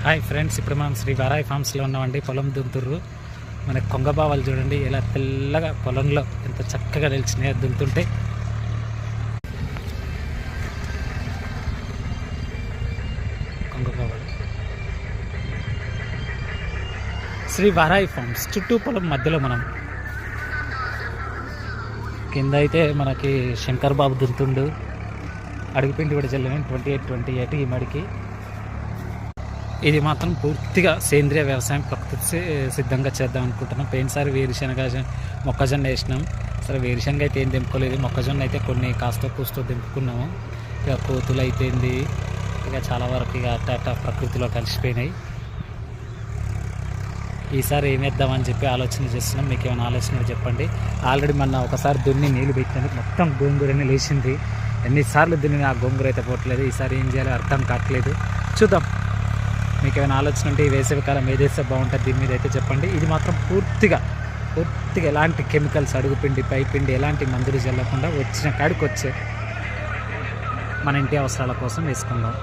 Hi friends, ఇప్పుడు మనం శ్రీ వారాయి ఫార్మ్స్లో ఉన్నామండి. పొలం దుంతుర్రు. మన కొంగబావాలు చూడండి ఎలా తెల్లగా పొలంలో ఎంత చక్కగా నిలిచినాయో దుంతుంటే. కొంగబావాలు శ్రీ వారాయి ఫార్మ్స్ చుట్టూ పొలం మధ్యలో మనం కింద అయితే మనకి శంకర్ బాబు దుంతుండు. అడుగుపిండి కూడా చల్లని 28 ఈ మడికి. ఇది మాత్రం పూర్తిగా సేంద్రియ వ్యవసాయం ప్రకృతి సిద్ధంగా చేద్దాం అనుకుంటున్నాం. పోయినసారి మొక్కజొన్న వేసినాం. సరే వేరుశనగ అయితే ఏం దింపుకోలేదు. మొక్కజొన్న అయితే కొన్ని కాస్త కూస్తో దింపుకున్నాము. ఇక కోతులు అయిపోయింది, ఇక చాలా వరకు ఇక అట్ట ప్రకృతిలో కలిసిపోయినాయి. ఈసారి ఏం వేద్దామని చెప్పి ఆలోచన చేస్తున్నాం. మీకు ఏమైనా ఆలోచన చెప్పండి. ఆల్రెడీ మొన్న ఒకసారి దున్ని నీళ్ళు పెట్టినందుకు మొత్తం గోంగూరని లేచింది. ఎన్నిసార్లు దున్ని ఆ గోంగూర అయితే పోవట్లేదు. ఈసారి ఏం చేయాలో అర్థం కావట్లేదు. చూద్దాం. మీకు ఏమైనా ఆలోచన ఉంటే ఈ వేసవికాలం ఏదైతే బాగుంటుంది దీని మీద అయితే చెప్పండి. ఇది మాత్రం పూర్తిగా ఎలాంటి కెమికల్స్, అడుగుపిండి పైపిండి ఎలాంటి మందులు చల్లకుండా వచ్చిన కాడికి వచ్చే మన ఇంటి అవసరాల కోసం వేసుకుందాం.